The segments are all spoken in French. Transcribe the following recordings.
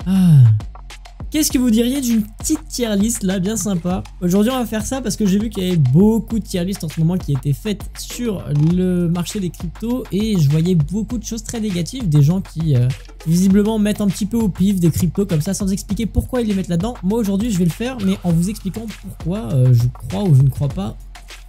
Ah. Qu'est-ce que vous diriez d'une petite tier list là, bien sympa? Aujourd'hui on va faire ça parce que j'ai vu qu'il y avait beaucoup de tier list en ce moment qui étaient faites sur le marché des cryptos et je voyais beaucoup de choses très négatives, des gens qui visiblement mettent un petit peu au pif des cryptos comme ça sans expliquer pourquoi ils les mettent là-dedans. Moi aujourd'hui je vais le faire mais en vous expliquant pourquoi je crois ou je ne crois pas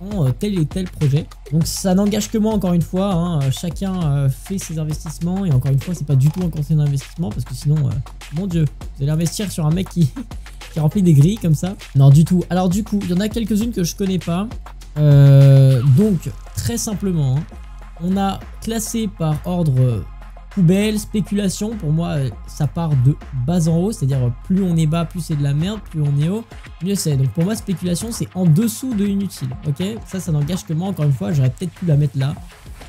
en tel et tel projet. Donc ça n'engage que moi encore une fois, hein. Chacun fait ses investissements et encore une fois c'est pas du tout un conseil d'investissement parce que sinon, mon dieu, vous allez investir sur un mec qui remplit des grilles comme ça. Non du tout. Alors du coup, il y en a quelques-unes que je connais pas. Donc très simplement, hein, on a classé par ordre poubelle, spéculation. Pour moi ça part de bas en haut, c'est-à-dire plus on est bas, plus c'est de la merde, plus on est haut, mieux c'est. Donc pour moi spéculation c'est en dessous de inutile, ok. Ça n'engage que moi, encore une fois j'aurais peut-être pu la mettre là,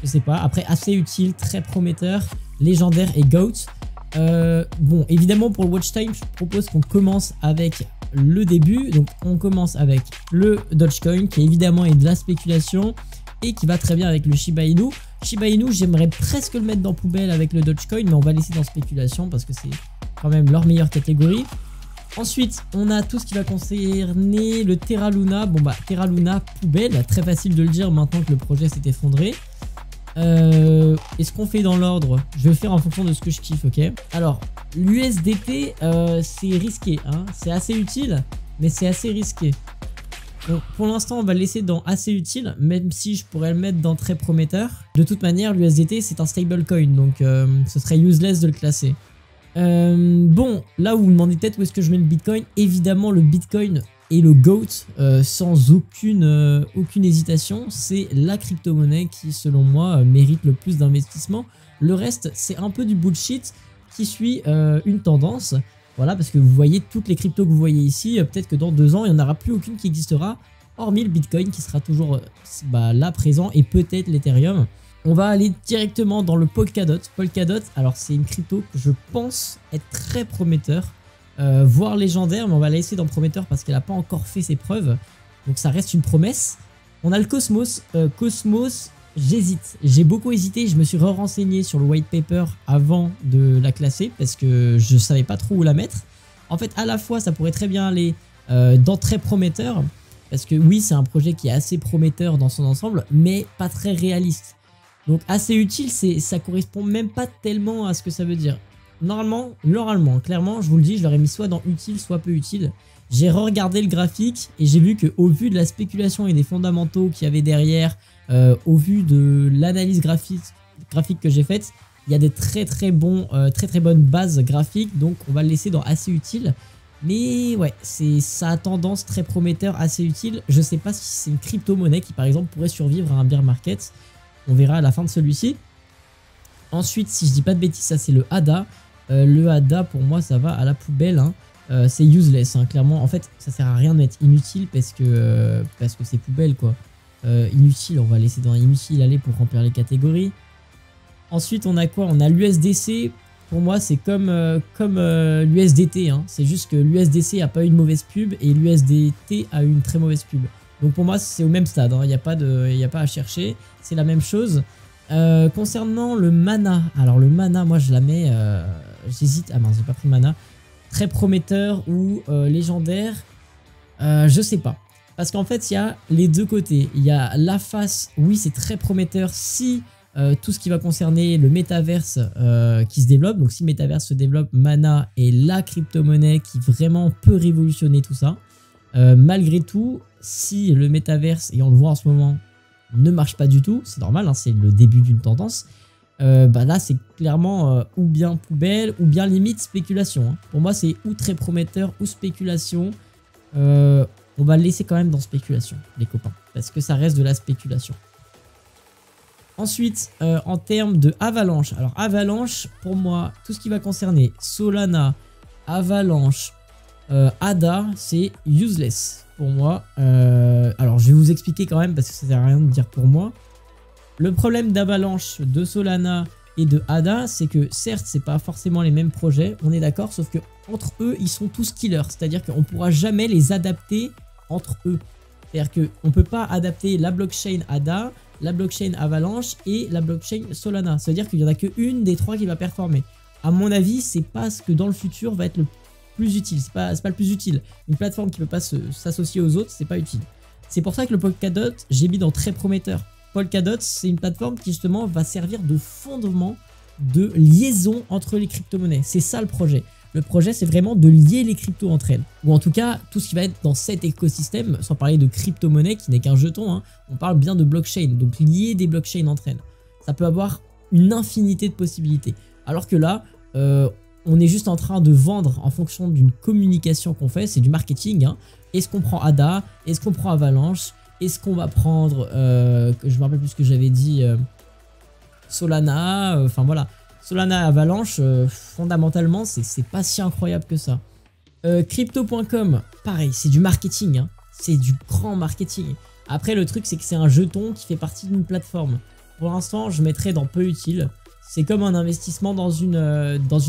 je sais pas. Après assez utile, très prometteur, légendaire et GOAT. Bon évidemment pour le watch time je propose qu'on commence avec le début. Donc on commence avec le Dogecoin qui évidemment est de la spéculation et qui va très bien avec le Shiba Inu. Shiba Inu, j'aimerais presque le mettre dans poubelle avec le Dogecoin, mais on va laisser dans spéculation parce que c'est quand même leur meilleure catégorie. Ensuite, on a tout ce qui va concerner le Terra Luna. Bon bah, Terra Luna, poubelle, très facile de le dire maintenant que le projet s'est effondré. Est-ce qu'on fait dans l'ordre? Je vais le faire en fonction de ce que je kiffe, ok. Alors, l'USDT, c'est risqué, hein. C'est assez utile, mais c'est assez risqué. Donc pour l'instant on va le laisser dans assez utile, même si je pourrais le mettre dans très prometteur. De toute manière l'USDT c'est un stablecoin, donc ce serait useless de le classer. Bon, là où vous me demandez peut-être où est-ce que je mets le Bitcoin, évidemment le Bitcoin est le GOAT, sans aucune hésitation. C'est la crypto-monnaie qui selon moi mérite le plus d'investissement. Le reste c'est un peu du bullshit qui suit une tendance. Voilà, parce que vous voyez toutes les cryptos que vous voyez ici, peut-être que dans 2 ans, il n'y en aura plus aucune qui existera, hormis le Bitcoin qui sera toujours là présent et peut-être l'Ethereum. On va aller directement dans le Polkadot. Polkadot, alors c'est une crypto que je pense être très prometteur, voire légendaire, mais on va la laisser dans prometteur parce qu'elle n'a pas encore fait ses preuves. Donc ça reste une promesse. On a le Cosmos. Cosmos, j'hésite. J'ai beaucoup hésité. Je me suis renseigné sur le white paper avant de la classer parce que je savais pas trop où la mettre. En fait, à la fois, ça pourrait très bien aller dans très prometteur parce que oui, c'est un projet qui est assez prometteur dans son ensemble, mais pas très réaliste. Donc assez utile, ça correspond même pas tellement à ce que ça veut dire. Normalement, clairement, je vous le dis, je l'aurais mis soit dans utile, soit peu utile. J'ai regardé le graphique et j'ai vu qu'au vu de la spéculation et des fondamentaux qu'il y avait derrière, au vu de l'analyse graphique que j'ai faite, il y a des très bonnes bases graphiques, donc on va le laisser dans assez utile. Mais ouais, ça a tendance très prometteur, assez utile. Je sais pas si c'est une crypto-monnaie qui par exemple pourrait survivre à un bear market. On verra à la fin de celui-ci. Ensuite, si je dis pas de bêtises, ça c'est le ADA. Le ADA pour moi ça va à la poubelle, hein. C'est useless, hein, clairement. En fait, ça sert à rien de mettre inutile parce que c'est poubelle quoi. Inutile, on va laisser dans inutile aller pour remplir les catégories. Ensuite, on a quoi? On a l'USDC. Pour moi, c'est comme l'USDT. Hein. C'est juste que l'USDC a pas eu une mauvaise pub et l'USDT a eu une très mauvaise pub. Donc pour moi, c'est au même stade. Hein. Il n'y a pas à chercher. C'est la même chose. Concernant le mana. Alors le mana, moi je la mets... J'hésite. Ah mince, j'ai pas pris mana. Très prometteur ou légendaire. Je sais pas. Parce qu'en fait, il y a les deux côtés. Il y a la face, oui, c'est très prometteur si tout ce qui va concerner le métaverse qui se développe. Donc si le métaverse se développe, Mana est la crypto-monnaie qui vraiment peut révolutionner tout ça. Malgré tout, si le métaverse, et on le voit en ce moment, ne marche pas du tout, c'est normal, hein, c'est le début d'une tendance, bah là c'est clairement ou bien poubelle ou bien limite spéculation. Hein. Pour moi c'est ou très prometteur ou spéculation. On va le laisser quand même dans spéculation, les copains, parce que ça reste de la spéculation. Ensuite, en termes de Avalanche, alors Avalanche, pour moi, tout ce qui va concerner Solana, Avalanche, ADA, c'est useless pour moi. Alors, je vais vous expliquer quand même, parce que ça sert à rien de dire pour moi. Le problème d'Avalanche, de Solana et de ADA, c'est que certes, c'est pas forcément les mêmes projets, on est d'accord, sauf que entre eux, ils sont tous killers, c'est-à-dire qu'on ne pourra jamais les adapter entre eux. C'est-à-dire qu'on ne peut pas adapter la blockchain ADA, la blockchain Avalanche et la blockchain Solana. C'est-à-dire qu'il n'y en a qu'une des trois qui va performer. à mon avis, c'est pas ce que dans le futur va être le plus utile. C'est pas le plus utile. Une plateforme qui peut pas s'associer aux autres, c'est pas utile. C'est pour ça que le Polkadot, j'ai mis dans très prometteur. Polkadot, c'est une plateforme qui justement va servir de fondement de liaison entre les crypto-monnaies. C'est ça le projet. Le projet, c'est vraiment de lier les cryptos entre elles. Ou en tout cas, tout ce qui va être dans cet écosystème, sans parler de crypto-monnaie qui n'est qu'un jeton, hein, on parle bien de blockchain, donc lier des blockchains entre elles. Ça peut avoir une infinité de possibilités. Alors que là, on est juste en train de vendre en fonction d'une communication qu'on fait, c'est du marketing. Hein. Est-ce qu'on prend ADA? Est-ce qu'on prend Avalanche? Est-ce qu'on va prendre, je me rappelle plus ce que j'avais dit, Solana, enfin voilà. Solana Avalanche, fondamentalement, c'est pas si incroyable que ça. Crypto.com, pareil, c'est du marketing, hein. C'est du grand marketing. Après, le truc, c'est que c'est un jeton qui fait partie d'une plateforme. Pour l'instant, je mettrais dans peu utile. C'est comme un investissement dans une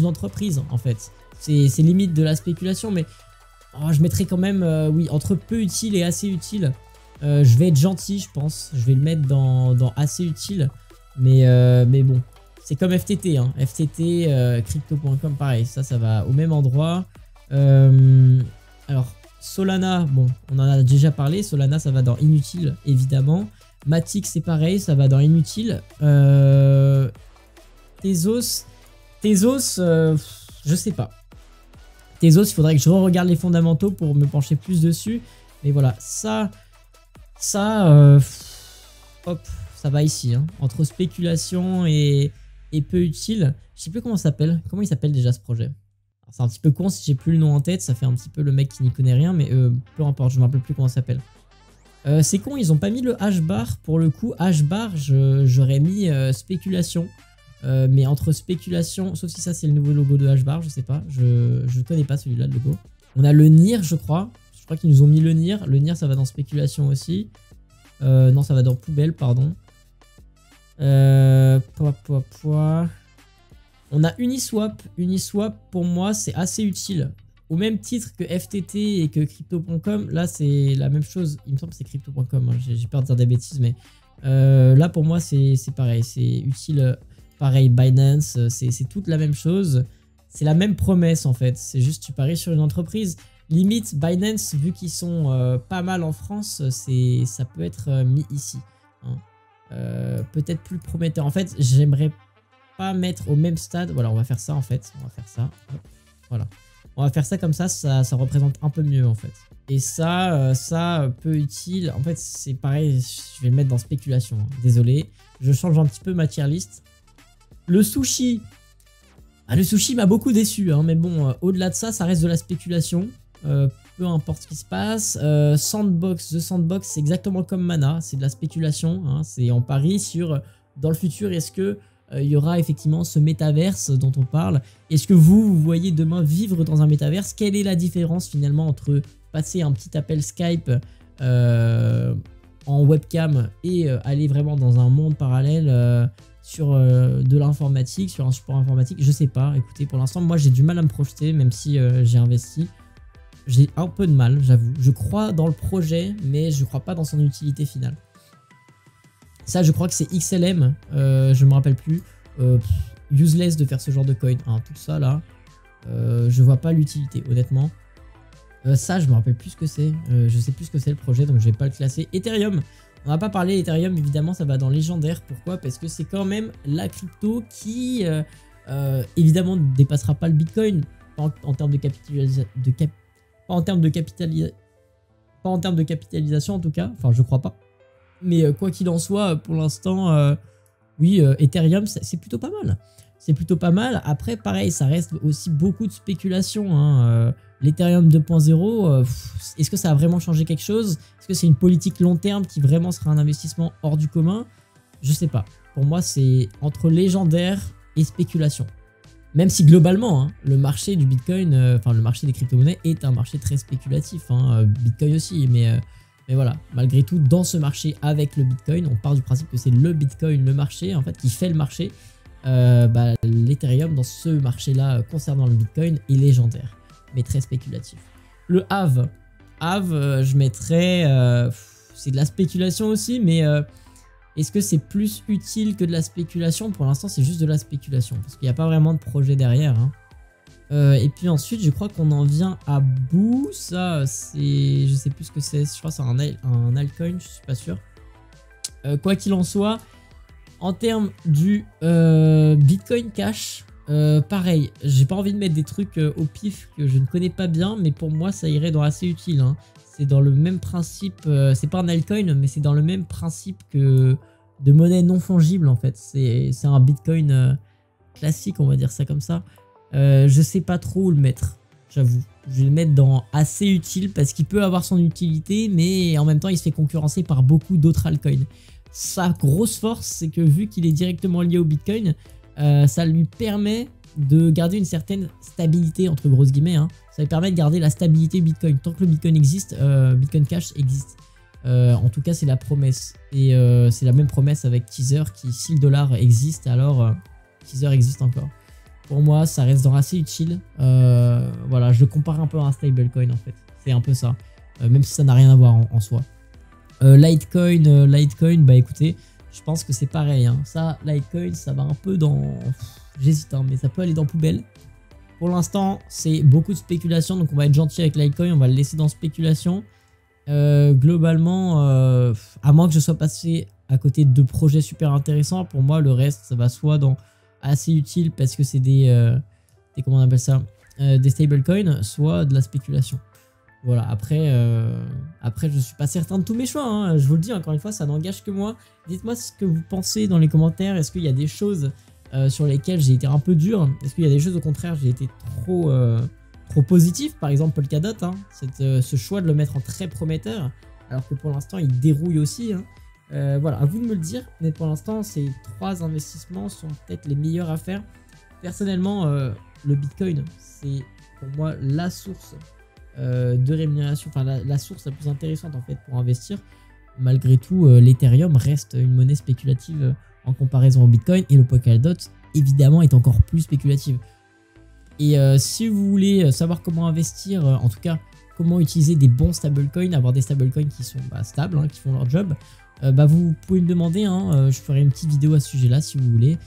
entreprise, en fait. C'est limite de la spéculation, mais je mettrais quand même, oui, entre peu utile et assez utile. Je vais être gentil, je pense. Je vais le mettre dans assez utile. Mais bon. C'est comme FTT, hein. FTT, crypto.com, pareil, ça va au même endroit. Alors, Solana, bon, on en a déjà parlé. Solana, ça va dans inutile, évidemment. Matic, c'est pareil, ça va dans inutile. Tezos, je sais pas. Tezos, il faudrait que je re-regarde les fondamentaux pour me pencher plus dessus. Mais voilà, hop, ça va ici, hein. Entre spéculation et peu utile. Je sais plus comment ça s'appelle. Comment il s'appelle déjà ce projet? C'est un petit peu con si j'ai plus le nom en tête. Ça fait un petit peu le mec qui n'y connaît rien. Mais peu importe, je me rappelle plus comment ça s'appelle. C'est con, ils ont pas mis le H-bar. Pour le coup, H-bar, j'aurais mis spéculation. Mais entre spéculation, sauf si ça c'est le nouveau logo de H-bar, je sais pas. Je connais pas celui-là, le logo. On a le NIR, je crois. Je crois qu'ils nous ont mis le NIR. Le NIR, ça va dans spéculation aussi. Non, ça va dans poubelle, pardon. On a Uniswap. Uniswap, pour moi, c'est assez utile. Au même titre que FTT et que Crypto.com, là, c'est la même chose. Il me semble que c'est Crypto.com. Hein. J'ai peur de dire des bêtises, mais là, pour moi, c'est pareil. C'est utile. Pareil, Binance, c'est toute la même chose. C'est la même promesse, en fait. C'est juste, tu paries sur une entreprise. Limite, Binance, vu qu'ils sont pas mal en France, ça peut être mis ici. Hein. Peut-être plus prometteur. En fait, j'aimerais pas mettre au même stade. Voilà, on va faire ça en fait. On va faire ça. Hop, voilà. On va faire ça comme ça représente un peu mieux en fait. Et ça, peu utile. En fait, c'est pareil, je vais le mettre dans spéculation. Hein. Désolé. Je change un petit peu ma tier list. Le sushi. Ah, le sushi m'a beaucoup déçu. Hein, mais bon, au-delà de ça, ça reste de la spéculation. Peu importe ce qui se passe. Sandbox, The Sandbox, c'est exactement comme Mana, c'est de la spéculation. Hein, c'est en pari sur, dans le futur, est-ce que il y aura effectivement ce métaverse dont on parle? Est-ce que vous voyez demain vivre dans un métaverse? Quelle est la différence finalement entre passer un petit appel Skype en webcam et aller vraiment dans un monde parallèle sur de l'informatique, sur un support informatique? Je sais pas, écoutez, pour l'instant, moi j'ai du mal à me projeter, même si j'ai investi. J'ai un peu de mal, j'avoue. Je crois dans le projet, mais je crois pas dans son utilité finale. Ça, je crois que c'est XLM, je me rappelle plus. Useless de faire ce genre de coin. Hein, tout ça là, je vois pas l'utilité, honnêtement. Ça, je me rappelle plus ce que c'est. Je sais plus ce que c'est le projet, donc je vais pas le classer. Ethereum, on n'a pas parlé. Ethereum, évidemment, ça va dans légendaire. Pourquoi? Parce que c'est quand même la crypto qui, évidemment, ne dépassera pas le Bitcoin en termes de capitalisation. Pas en termes de capitalisation en tout cas, enfin je crois pas. Mais quoi qu'il en soit, pour l'instant, oui, Ethereum c'est plutôt pas mal. C'est plutôt pas mal. Après pareil, ça reste aussi beaucoup de spéculation. Hein. L'Ethereum 2.0, est-ce que ça a vraiment changé quelque chose? Est-ce que c'est une politique long terme qui vraiment sera un investissement hors du commun? Je sais pas. Pour moi c'est entre légendaire et spéculation. Même si globalement, hein, le marché du Bitcoin, enfin le marché des crypto-monnaies est un marché très spéculatif, hein, Bitcoin aussi, mais voilà, malgré tout, dans ce marché avec le Bitcoin, on part du principe que c'est le Bitcoin, le marché, en fait, qui fait le marché. L'Ethereum, dans ce marché-là, concernant le Bitcoin, est légendaire, mais très spéculatif. Le Aave, je mettrais, c'est de la spéculation aussi, mais Est-ce que c'est plus utile que de la spéculation? Pour l'instant, c'est juste de la spéculation, parce qu'il n'y a pas vraiment de projet derrière. Hein. Et puis ensuite, je crois qu'on en vient à bout. Ça, c'est... Je sais plus ce que c'est. Je crois que c'est un altcoin, je suis pas sûr. Quoi qu'il en soit, en termes du Bitcoin Cash, pareil, j'ai pas envie de mettre des trucs au pif que je ne connais pas bien, mais pour moi, ça irait dans assez utile. Hein. C'est dans le même principe, c'est pas un altcoin, mais c'est dans le même principe que de monnaie non fongible en fait. C'est un Bitcoin classique, on va dire ça comme ça. Je sais pas trop où le mettre, j'avoue. Je vais le mettre dans assez utile parce qu'il peut avoir son utilité, mais en même temps il se fait concurrencer par beaucoup d'autres altcoins. Sa grosse force, c'est que vu qu'il est directement lié au Bitcoin, ça lui permet de garder une certaine stabilité, entre grosses guillemets. Hein. Ça lui permet de garder la stabilité Bitcoin. Tant que le Bitcoin existe, Bitcoin Cash existe. En tout cas, c'est la promesse. Et c'est la même promesse avec Tether qui, si le dollar existe, alors Tether existe encore. Pour moi, ça reste dans assez utile. Voilà, je le compare un peu à un stablecoin en fait. C'est un peu ça. Même si ça n'a rien à voir en soi. Litecoin, bah écoutez, je pense que c'est pareil. Hein. Ça, Litecoin, ça va un peu dans... J'hésite, hein, mais ça peut aller dans poubelle. Pour l'instant, c'est beaucoup de spéculation, donc on va être gentil avec Litecoin, on va le laisser dans spéculation. Globalement, à moins que je sois passé à côté de 2 projets super intéressants, pour moi, le reste, ça va soit dans assez utile parce que c'est des comment on appelle ça, des stablecoins, soit de la spéculation. Voilà, après, je suis pas certain de tous mes choix, hein. Je vous le dis, encore une fois, ça n'engage que moi. Dites-moi ce que vous pensez dans les commentaires. Est-ce qu'il y a des choses sur lesquelles j'ai été un peu dur? Est-ce qu'il y a des choses, au contraire, j'ai été trop positif? Par exemple, Polkadot, hein, ce choix de le mettre en très prometteur, alors que pour l'instant, il dérouille aussi. Hein. Voilà, à vous de me le dire. Mais pour l'instant, ces 3 investissements sont peut-être les meilleurs à faire. Personnellement, le Bitcoin, c'est pour moi la source de rémunération, enfin la source la plus intéressante en fait pour investir. Malgré tout, l'Ethereum reste une monnaie spéculative en comparaison au Bitcoin, et le Polkadot évidemment est encore plus spéculative. Et si vous voulez savoir comment investir, en tout cas comment utiliser des bons stablecoins, avoir des stablecoins qui sont stables, hein, qui font leur job, vous pouvez me demander, hein, je ferai une petite vidéo à ce sujet là si vous voulez,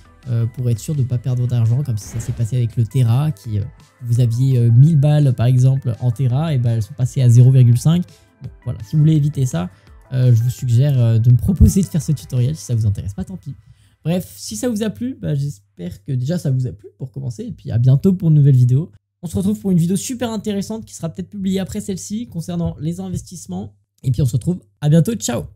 pour être sûr de ne pas perdre d'argent, comme ça s'est passé avec le Terra, qui vous aviez 1000 balles par exemple en Terra, et elles sont passées à 0,5. Bon, voilà, si vous voulez éviter ça, je vous suggère de me proposer de faire ce tutoriel. Si ça vous intéresse pas, tant pis. Bref, si ça vous a plu, j'espère que déjà ça vous a plu pour commencer, et puis à bientôt pour une nouvelle vidéo. On se retrouve pour une vidéo super intéressante qui sera peut-être publiée après celle-ci concernant les investissements, et puis on se retrouve à bientôt, ciao!